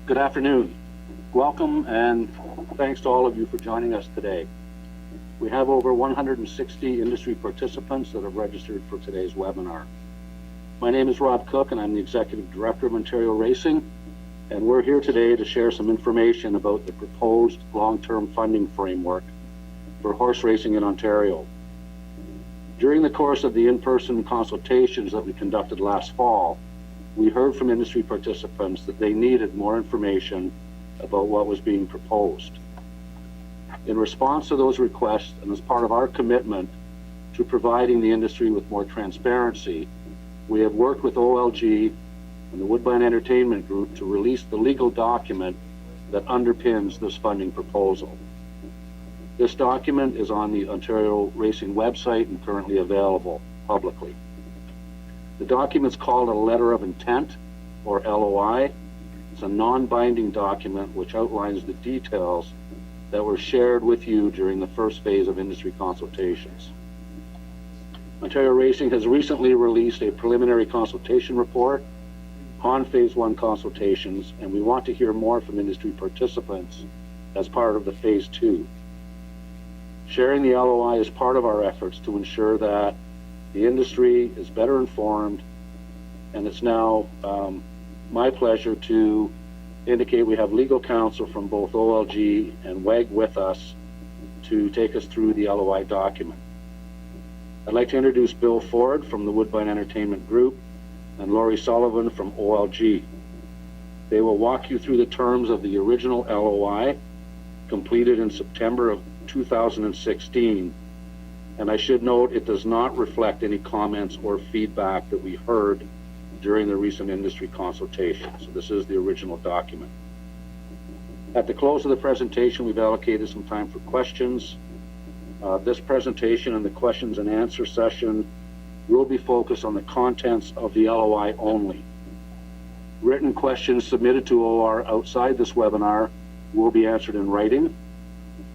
Good afternoon. Welcome and thanks to all of you for joining us today. We have over 160 industry participants that have registered for today's webinar. My name is Rob Cook and I'm the Executive Director of Ontario Racing, and we're here today to share some information about the proposed long-term funding framework for horse racing in Ontario. During the course of the in-person consultations that we conducted last fall, we heard from industry participants that they needed more information about what was being proposed. In response to those requests, and as part of our commitment to providing the industry with more transparency, we have worked with OLG and the Woodbine Entertainment Group to release the legal document that underpins this funding proposal. This document is on the Ontario Racing website and currently available publicly. The document's called a Letter of Intent, or LOI. It's a non-binding document which outlines the details that were shared with you during the first phase of industry consultations. Ontario Racing has recently released a preliminary consultation report on Phase 1 consultations, and we want to hear more from industry participants as part of the Phase 2. Sharing the LOI is part of our efforts to ensure that the industry is better informed, and it's now my pleasure to indicate we have legal counsel from both OLG and WEG with us to take us through the LOI document. I'd like to introduce Bill Ford from the Woodbine Entertainment Group and Laurie Sullivan from OLG. They will walk you through the terms of the original LOI, completed in September of 2016. And I should note it does not reflect any comments or feedback that we heard during the recent industry consultation. So this is the original document. At the close of the presentation, we've allocated some time for questions. This presentation and the questions and answer session will be focused on the contents of the LOI only. Written questions submitted to OR outside this webinar will be answered in writing.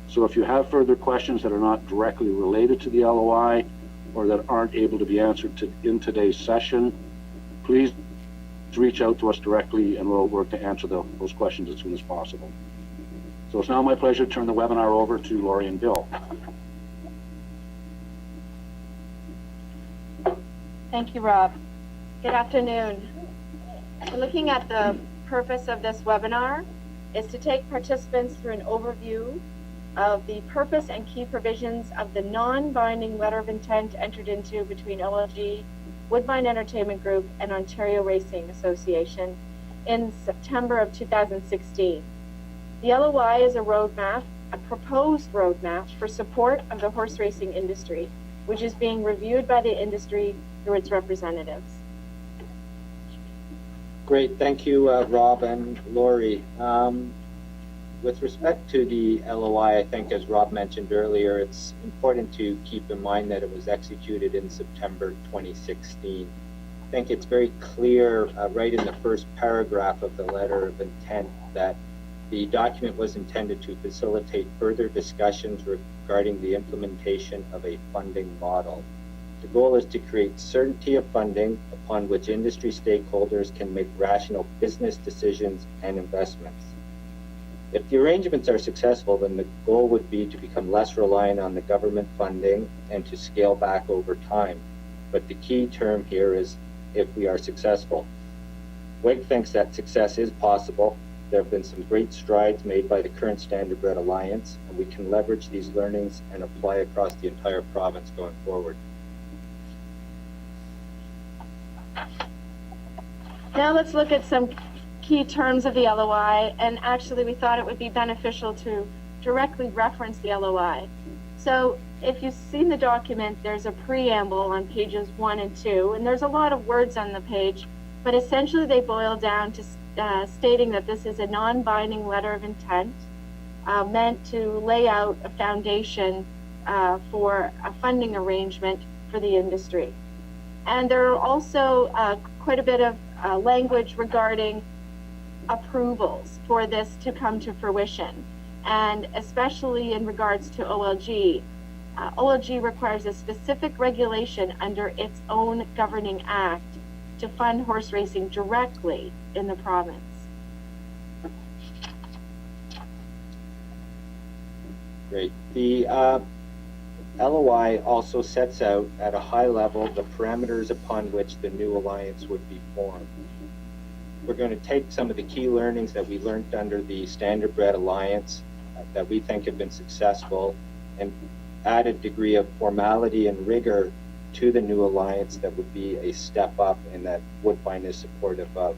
So if you have further questions that are not directly related to the LOI or that aren't able to be answered in today's session, please reach out to us directly and we'll work to answer those questions as soon as possible. So it's now my pleasure to turn the webinar over to Laurie and Bill. Thank you, Rob. Good afternoon. Looking at the purpose of this webinar is to take participants through an overview of the purpose and key provisions of the non-binding letter of intent entered into between OLG, Woodbine Entertainment Group, and Ontario Racing Association in September of 2016. The LOI is a roadmap, a proposed roadmap for support of the horse racing industry, which is being reviewed by the industry through its representatives. Great, thank you, Rob and Laurie. With respect to the LOI, I think as Rob mentioned earlier, it's important to keep in mind that it was executed in September 2016. I think it's very clear right in the first paragraph of the letter of intent that the document was intended to facilitate further discussions regarding the implementation of a funding model. The goal is to create certainty of funding upon which industry stakeholders can make rational business decisions and investments. If the arrangements are successful, then the goal would be to become less reliant on the government funding and to scale back over time. But the key term here is if we are successful. WEG thinks that success is possible. There have been some great strides made by the current Standardbred Alliance, and we can leverage these learnings and apply across the entire province going forward. Now let's look at some key terms of the LOI, and actually we thought it would be beneficial to directly reference the LOI. So if you've seen the document, there's a preamble on pages 1 and 2, and there's a lot of words on the page, but essentially they boil down to stating that this is a non-binding letter of intent meant to lay out a foundation for a funding arrangement for the industry. And there are also quite a bit of language regarding approvals for this to come to fruition, and especially in regards to OLG. OLG requires a specific regulation under its own governing act to fund horse racing directly in the province. Great. The LOI also sets out at a high level the parameters upon which the new alliance would be formed. We're going to take some of the key learnings that we learned under the Standardbred Alliance that we think have been successful and add a degree of formality and rigor to the new alliance that would be a step up and that Woodbine is supportive of.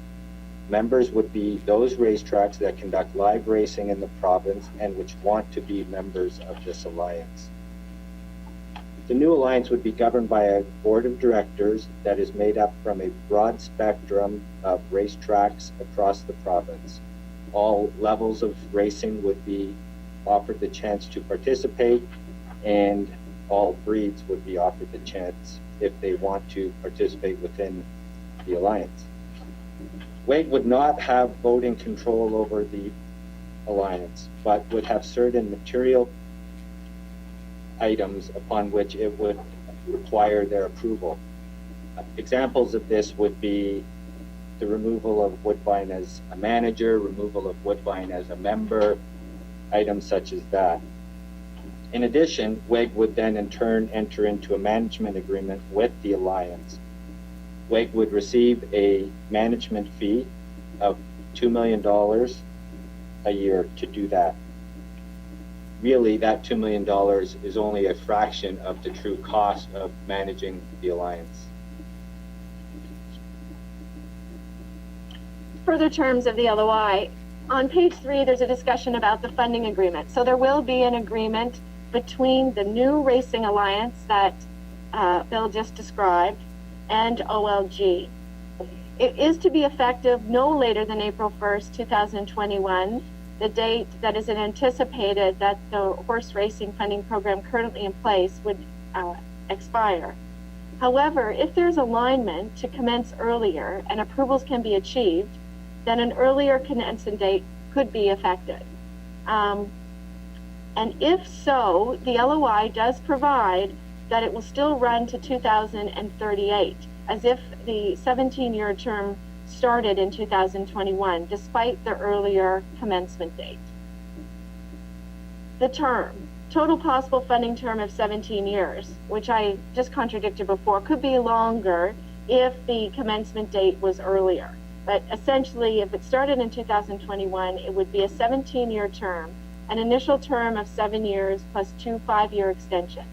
Members would be those racetracks that conduct live racing in the province and which want to be members of this alliance. The new alliance would be governed by a board of directors that is made up from a broad spectrum of racetracks across the province. All levels of racing would be offered the chance to participate, and all breeds would be offered the chance if they want to participate within the alliance. WAG would not have voting control over the alliance, but would have certain material items upon which it would require their approval. Examples of this would be the removal of Woodbine as a manager, removal of Woodbine as a member, items such as that. In addition, WEG would then in turn enter into a management agreement with the alliance. WEG would receive a management fee of $2 million a year to do that. Really, that $2 million is only a fraction of the true cost of managing the alliance. Further terms of the LOI. On page 3, there's a discussion about the funding agreement. So there will be an agreement between the new racing alliance that Bill just described and OLG. It is to be effective no later than April 1st, 2021, the date that is anticipated that the horse racing funding program currently in place would expire. However, if there's alignment to commence earlier and approvals can be achieved, then an earlier commencement date could be effected. And if so, the LOI does provide that it will still run to 2038, as if the 17-year term started in 2021, despite the earlier commencement date. The term, total possible funding term of 17 years, which I just contradicted before, could be longer if the commencement date was earlier. But essentially, if it started in 2021, it would be a 17-year term, an initial term of 7 years plus 2 5-year extensions.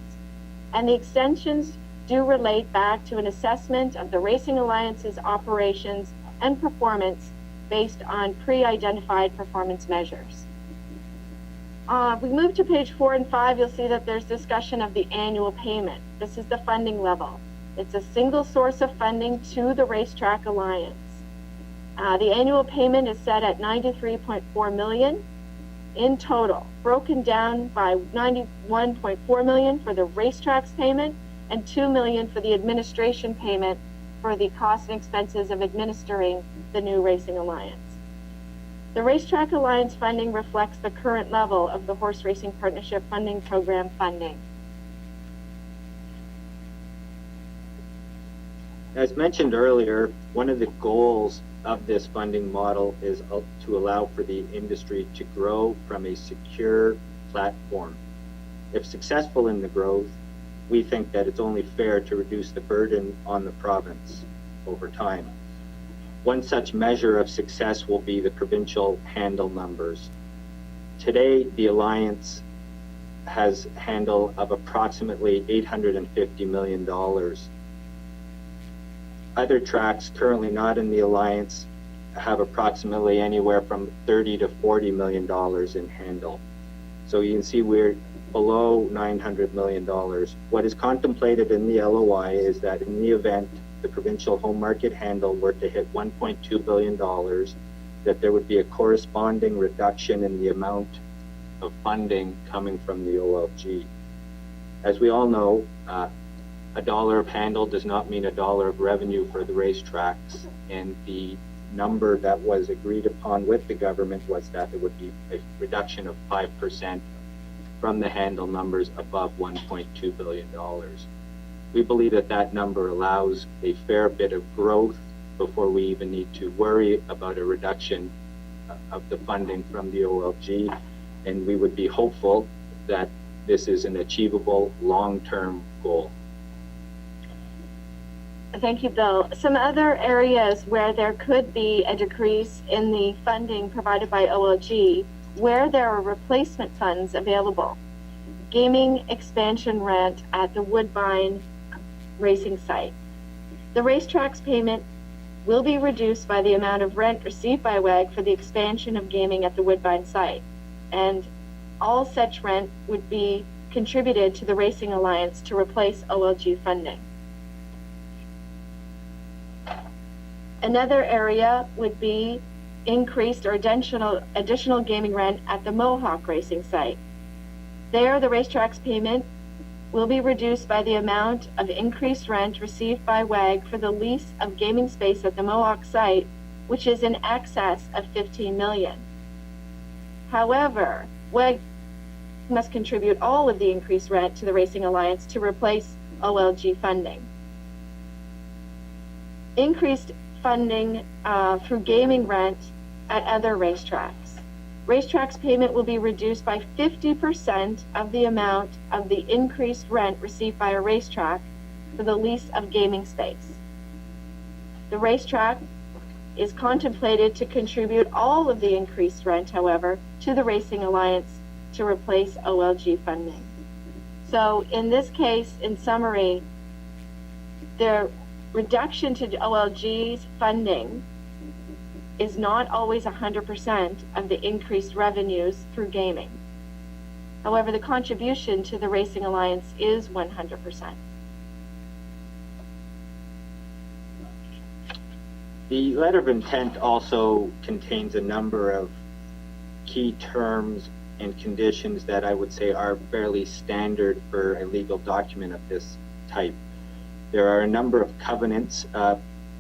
And the extensions do relate back to an assessment of the Racing Alliance's operations and performance based on pre-identified performance measures. We move to page 4 and 5, you'll see that there's discussion of the annual payment. This is the funding level. It's a single source of funding to the Racetrack Alliance. The annual payment is set at $93.4 million in total, broken down by $91.4 million for the racetracks payment and $2 million for the administration payment for the costs and expenses of administering the new Racing Alliance. The Racetrack Alliance funding reflects the current level of the Horse Racing Partnership Funding Program funding. As mentioned earlier, one of the goals of this funding model is to allow for the industry to grow from a secure platform. If successful in the growth, we think that it's only fair to reduce the burden on the province over time. One such measure of success will be the provincial handle numbers. Today, the Alliance has handle of approximately $850 million. Other tracks currently not in the Alliance have approximately anywhere from $30 to $40 million in handle. So you can see we're below $900 million. What is contemplated in the LOI is that in the event the provincial home market handle were to hit $1.2 billion, that there would be a corresponding reduction in the amount of funding coming from the OLG. As we all know, a dollar of handle does not mean a dollar of revenue for the racetracks, and the number that was agreed upon with the government was that there would be a reduction of 5% from the handle numbers above $1.2 billion. We believe that that number allows a fair bit of growth before we even need to worry about a reduction of the funding from the OLG, and we would be hopeful that this is an achievable long-term goal. Thank you, Bill. Some other areas where there could be a decrease in the funding provided by OLG, where there are replacement funds available. Gaming expansion rent at the Woodbine racing site. The racetrack's payment will be reduced by the amount of rent received by WEG for the expansion of gaming at the Woodbine site, and all such rent would be contributed to the Racing Alliance to replace OLG funding. Another area would be increased or additional gaming rent at the Mohawk racing site. There, the racetrack's payment will be reduced by the amount of increased rent received by WEG for the lease of gaming space at the Mohawk site, which is in excess of $15 million. However, WEG must contribute all of the increased rent to the Racing Alliance to replace OLG funding. Increased funding through gaming rent at other racetracks. Racetracks payment will be reduced by 50% of the amount of the increased rent received by a racetrack for the lease of gaming space. The racetrack is contemplated to contribute all of the increased rent, however, to the Racing Alliance to replace OLG funding. So in this case, in summary, the reduction to OLG's funding is not always 100% of the increased revenues through gaming. However, the contribution to the Racing Alliance is 100%. The letter of intent also contains a number of key terms and conditions that I would say are fairly standard for a legal document of this type. There are a number of covenants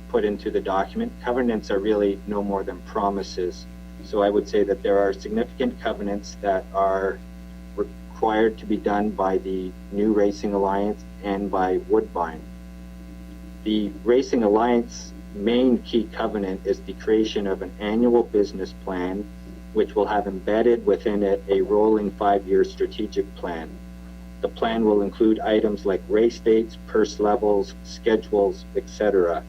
put into the document. Covenants are really no more than promises. So I would say that there are significant covenants that are required to be done by the new Racing Alliance and by Woodbine. The Racing Alliance main key covenant is the creation of an annual business plan, which will have embedded within it a rolling 5-year strategic plan. The plan will include items like race dates, purse levels, schedules, etc.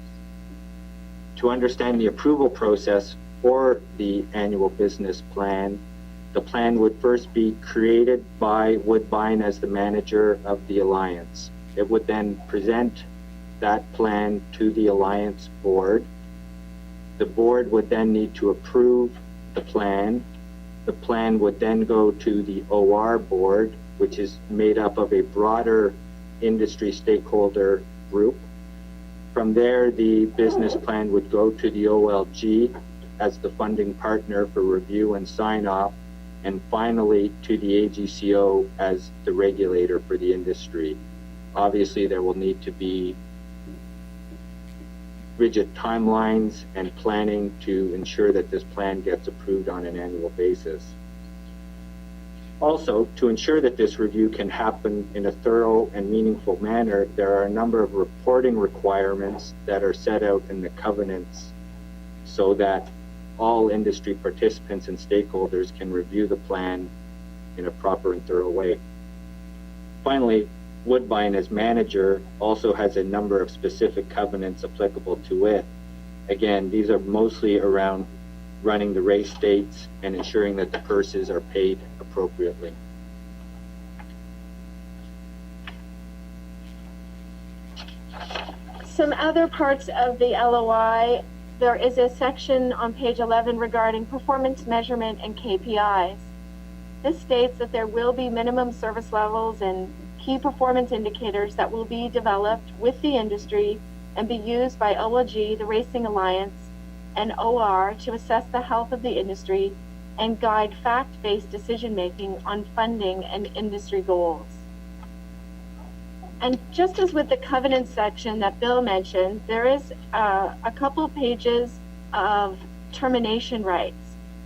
To understand the approval process for the annual business plan, the plan would first be created by Woodbine as the manager of the Alliance. It would then present that plan to the Alliance board. The board would then need to approve the plan. The plan would then go to the OR board, which is made up of a broader industry stakeholder group. From there, the business plan would go to the OLG as the funding partner for review and sign off, and finally to the AGCO as the regulator for the industry. Obviously, there will need to be rigid timelines and planning to ensure that this plan gets approved on an annual basis. Also, to ensure that this review can happen in a thorough and meaningful manner, there are a number of reporting requirements that are set out in the covenants so that all industry participants and stakeholders can review the plan in a proper and thorough way. Finally, Woodbine as manager also has a number of specific covenants applicable to it. Again, these are mostly around running the race dates and ensuring that the purses are paid appropriately. Some other parts of the LOI, there is a section on page 11 regarding performance measurement and KPIs. This states that there will be minimum service levels and key performance indicators that will be developed with the industry and be used by OLG, the Racing Alliance, and OR to assess the health of the industry and guide fact-based decision-making on funding and industry goals. And just as with the covenant section that Bill mentioned, there is a couple pages of termination rights.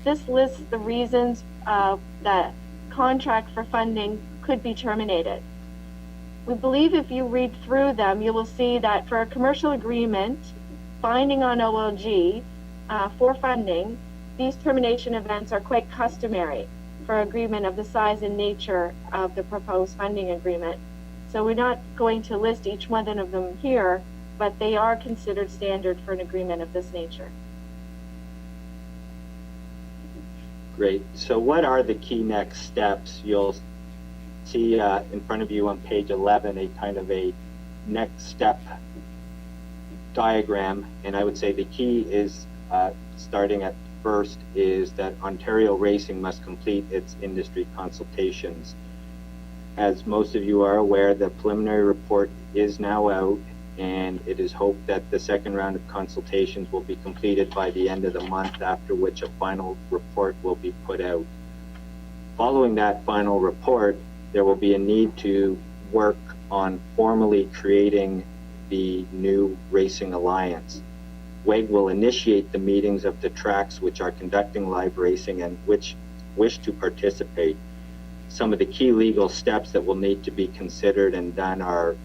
This lists the reasons that contract for funding could be terminated. We believe if you read through them, you will see that for a commercial agreement binding on OLG for funding, these termination events are quite customary. for agreement of the size and nature of the proposed funding agreement. So we're not going to list each one of them here, but they are considered standard for an agreement of this nature. Great. So what are the key next steps? You'll see in front of you on page 11 a kind of a next step diagram, and I would say the key is starting at first is that Ontario Racing must complete its industry consultations. As most of you are aware, the preliminary report is now out, and it is hoped that the second round of consultations will be completed by the end of the month, after which a final report will be put out. Following that final report, there will be a need to work on formally creating the new racing alliance. WEG will initiate the meetings of the tracks which are conducting live racing and which wish to participate. Some of the key legal steps that will need to be considered and done are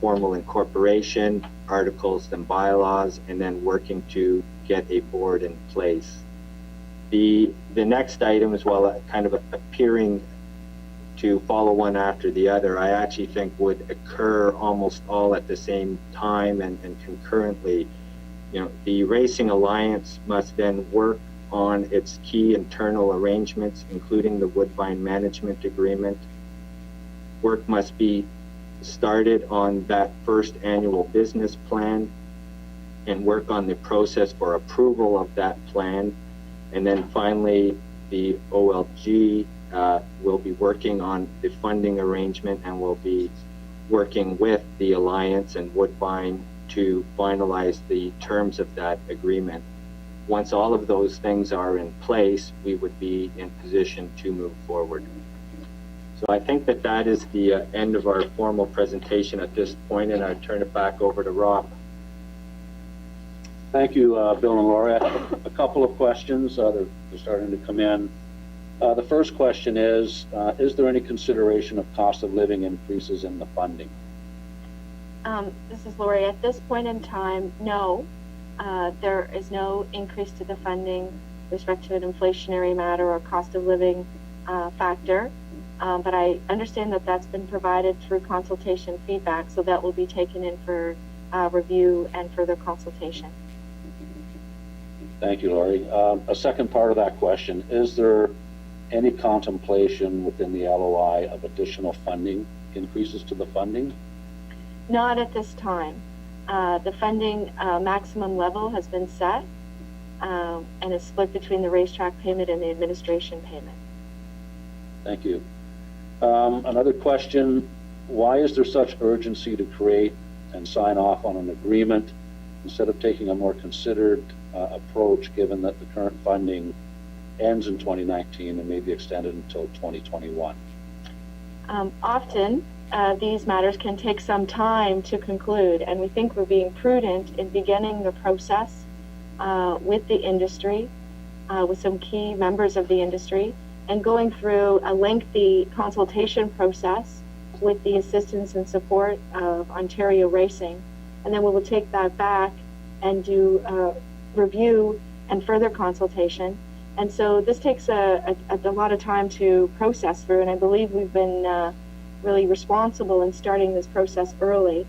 formal incorporation, articles and bylaws, and then working to get a board in place. The next item, as well, kind of appearing to follow one after the other, I actually think would occur almost all at the same time and concurrently. You know, the Racing Alliance must then work on its key internal arrangements, including the Woodbine Management Agreement. Work must be started on that first annual business plan and work on the process for approval of that plan. And then finally, the OLG will be working on the funding arrangement and will be working with the Alliance and Woodbine to finalize the terms of that agreement. Once all of those things are in place, we would be in position to move forward. So I think that that is the end of our formal presentation at this point, and I turn it back over to Rob. Thank you, Bill and Laura. A couple of questions. They're starting to come in. The first question is there any consideration of cost of living increases in the funding? This is Lori. At this point in time, no. There is no increase to the funding with respect to an inflationary matter or cost of living factor. But I understand that that's been provided through consultation feedback, so that will be taken in for review and further consultation. Thank you, Lori. A second part of that question, is there any contemplation within the LOI of additional funding, increases to the funding? Not at this time. The funding maximum level has been set and is split between the racetrack payment and the administration payment. Thank you. Another question, why is there such urgency to create and sign off on an agreement instead of taking a more considered approach, given that the current funding ends in 2019 and may be extended until 2021? Often, these matters can take some time to conclude, and we think we're being prudent in beginning the process with the industry, with some key members of the industry, and going through a lengthy consultation process with the assistance and support of Ontario Racing. And then we will take that back and do review and further consultation. And so this takes a lot of time to process through, and I believe we've been really responsible in starting this process early.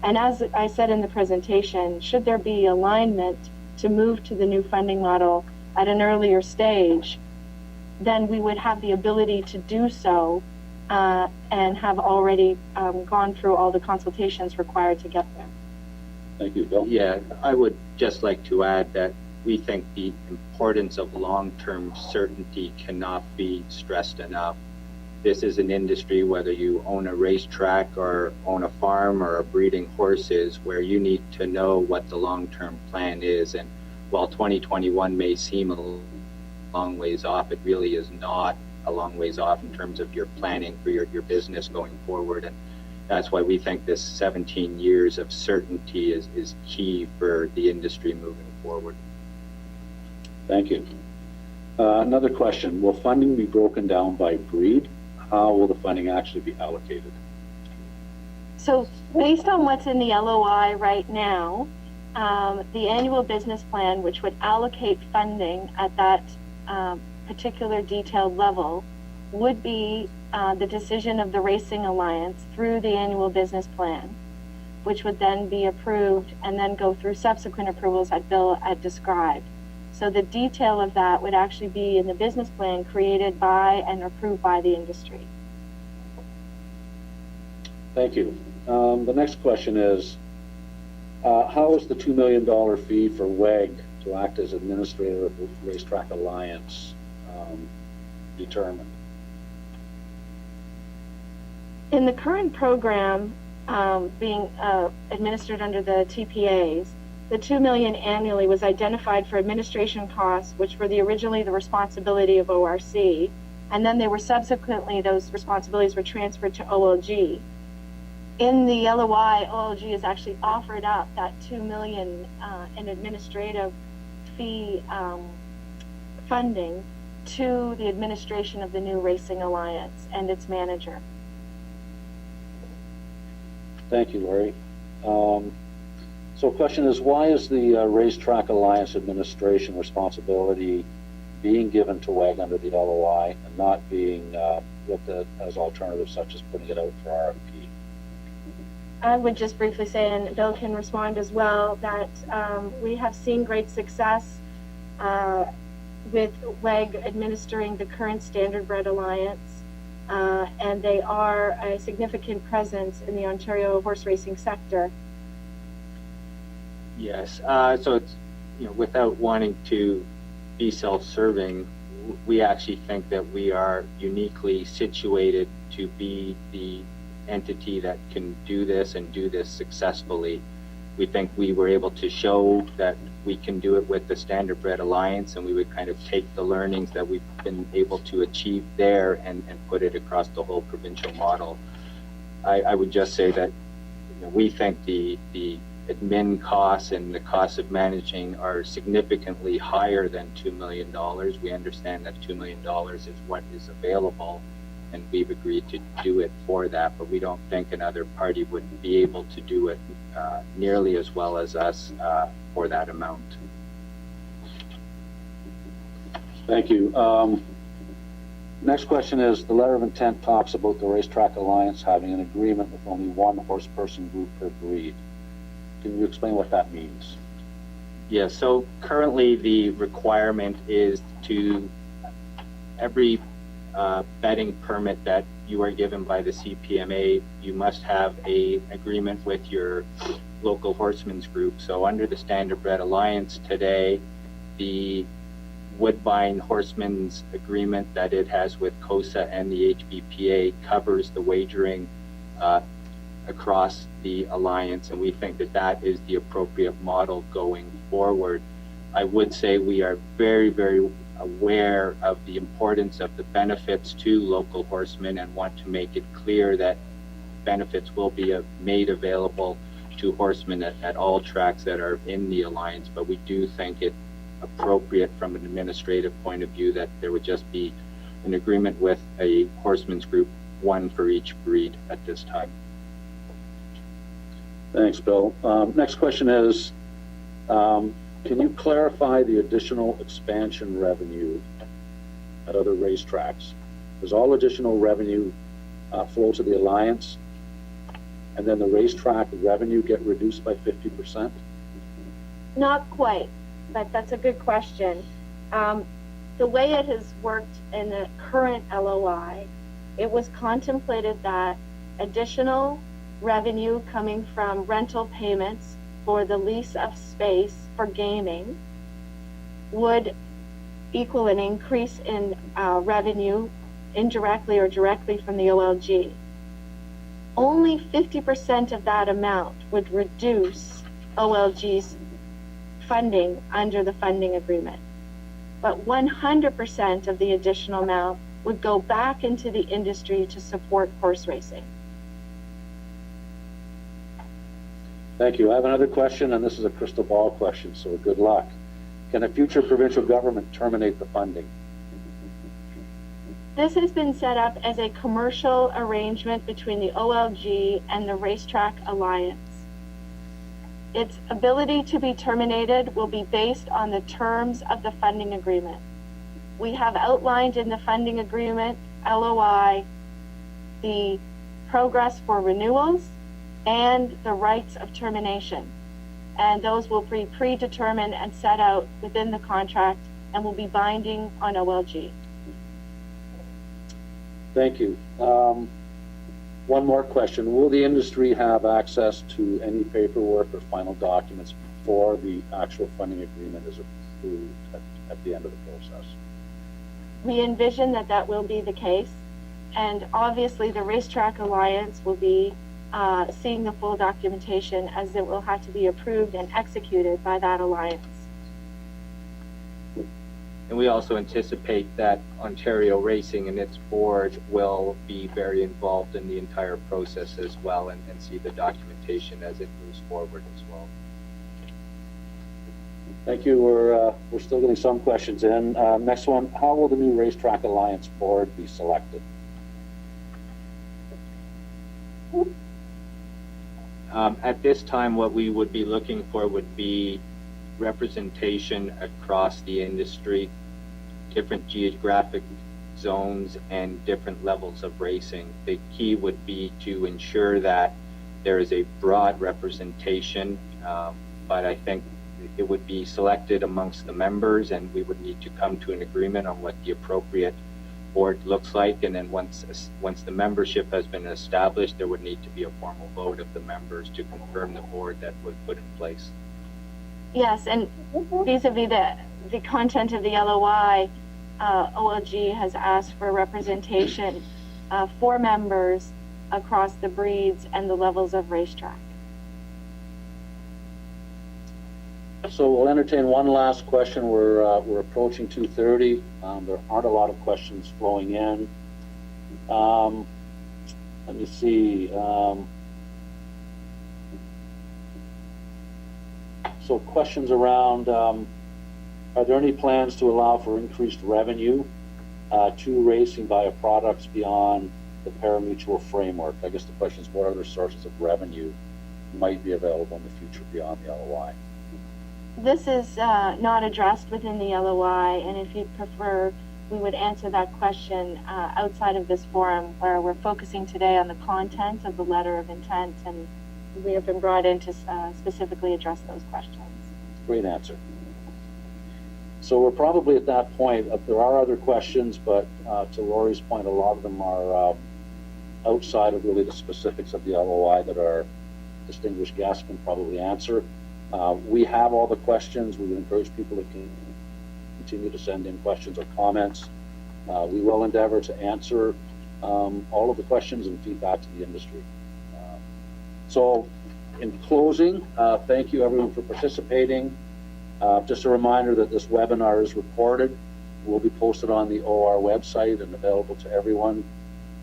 And as I said in the presentation, should there be alignment to move to the new funding model at an earlier stage, then we would have the ability to do so and have already gone through all the consultations required to get there. Thank you, Bill. Yeah, I would just like to add that we think the importance of long-term certainty cannot be stressed enough. This is an industry, whether you own a racetrack or own a farm or are breeding horses, where you need to know what the long-term plan is. And while 2021 may seem a long ways off, it really is not a long ways off in terms of your planning for your business going forward. And that's why we think this 17 years of certainty is key for the industry moving forward. Thank you. Another question, will funding be broken down by breed? How will the funding actually be allocated? So based on what's in the LOI right now, the annual business plan, which would allocate funding at that particular detailed level, would be the decision of the Racing Alliance through the annual business plan, which would then be approved and then go through subsequent approvals that Bill had described. So the detail of that would actually be in the business plan created by and approved by the industry. Thank you. The next question is, how is the $2 million fee for WEG to act as administrator of the Racetrack Alliance determined? In the current program being administered under the TPAs, the $2 million annually was identified for administration costs, which were originally the responsibility of ORC, and then they were subsequently, those responsibilities were transferred to OLG. In the LOI, OLG has actually offered up that $2 million in administrative fee funding to the administration of the new Racing Alliance and its manager. Thank you, Lori. So the question is, why is the Racetrack Alliance administration responsibility being given to WEG under the LOI and not being looked at as alternatives such as putting it out for RFP? I would just briefly say, and Bill can respond as well, that we have seen great success with WEG administering the current Standardbred Alliance, and they are a significant presence in the Ontario horse racing sector. Yes, so it's, without wanting to be self-serving, we actually think that we are uniquely situated to be the entity that can do this and do this successfully. We think we were able to show that we can do it with the Standardbred Alliance, and we would kind of take the learnings that we've been able to achieve there and put it across the whole provincial model. I would just say that we think the admin costs and the costs of managing are significantly higher than $2 million. We understand that $2 million is what is available, and we've agreed to do it for that, but we don't think another party would be able to do it nearly as well as us for that amount. Thank you. Next question is, the letter of intent talks about the Racetrack Alliance having an agreement with only one horse-person group per breed. Can you explain what that means? Yeah, so currently the requirement is to every betting permit that you are given by the CPMA, you must have an agreement with your local horsemen's group. So under the Standardbred Alliance today, the Woodbine Horsemen's agreement that it has with COSA and the HBPA covers the wagering across the alliance, and we think that that is the appropriate model going forward. I would say we are very, very aware of the importance of the benefits to local horsemen and want to make it clear that benefits will be made available to horsemen at all tracks that are in the alliance, but we do think it appropriate from an administrative point of view that there would just be an agreement with a horsemen's group, one for each breed at this time. Thanks, Bill. Next question is, can you clarify the additional expansion revenue at other racetracks? Does all additional revenue flow to the Alliance, and then the racetrack revenue get reduced by 50%? Not quite, but that's a good question. The way it has worked in the current LOI, it was contemplated that additional revenue coming from rental payments for the lease of space for gaming would equal an increase in revenue indirectly or directly from the OLG. Only 50% of that amount would reduce OLG's funding under the funding agreement. But 100% of the additional amount would go back into the industry to support horse racing. Thank you. I have another question, and this is a crystal ball question, so good luck. Can a future provincial government terminate the funding? This has been set up as a commercial arrangement between the OLG and the Racetrack Alliance. Its ability to be terminated will be based on the terms of the funding agreement. We have outlined in the funding agreement LOI, the progress for renewals, and the rights of termination. And those will be predetermined and set out within the contract and will be binding on OLG. Thank you. One more question. Will the industry have access to any paperwork or final documents before the actual funding agreement is approved at the end of the process? We envision that that will be the case. And obviously the Racetrack Alliance will be seeing the full documentation, as it will have to be approved and executed by that alliance. And we also anticipate that Ontario Racing and its board will be very involved in the entire process as well, and see the documentation as it moves forward as well. Thank you. We're still getting some questions in. Next one, how will the new Racetrack Alliance board be selected? At this time, what we would be looking for would be representation across the industry, different geographic zones, and different levels of racing. The key would be to ensure that there is a broad representation, but I think it would be selected amongst the members, and we would need to come to an agreement on what the appropriate board looks like. And then once the membership has been established, there would need to be a formal vote of the members to confirm the board that was put in place. Yes, and vis-a-vis the content of the LOI, OLG has asked for representation for members across the breeds and the levels of racetrack. So we'll entertain one last question. We're approaching 2:30. There aren't a lot of questions flowing in. Let me see. So questions around, are there any plans to allow for increased revenue to racing via products beyond the pari-mutuel framework? I guess the question is, what other sources of revenue might be available in the future beyond the LOI? This is not addressed within the LOI, and if you prefer, we would answer that question outside of this forum, where we're focusing today on the content of the letter of intent, and we have been brought in to specifically address those questions. Great answer. So we're probably at that point. There are other questions, but to Lori's point, a lot of them are outside of really the specifics of the LOI that our distinguished guests can probably answer. We have all the questions. We would encourage people to continue to send in questions or comments. We will endeavor to answer all of the questions and feedback to the industry. So in closing, thank you everyone for participating. Just a reminder that this webinar is recorded, will be posted on the OR website and available to everyone.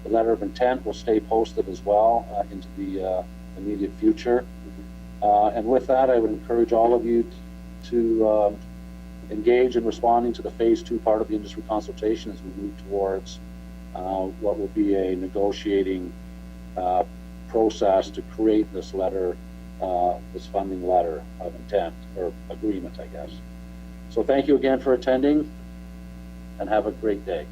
The letter of intent will stay posted as well into the immediate future. And with that, I would encourage all of you to engage in responding to the phase 2 part of the industry consultation as we move towards what will be a negotiating process to create this letter, this funding letter of intent, or agreement, I guess. So thank you again for attending, and have a great day.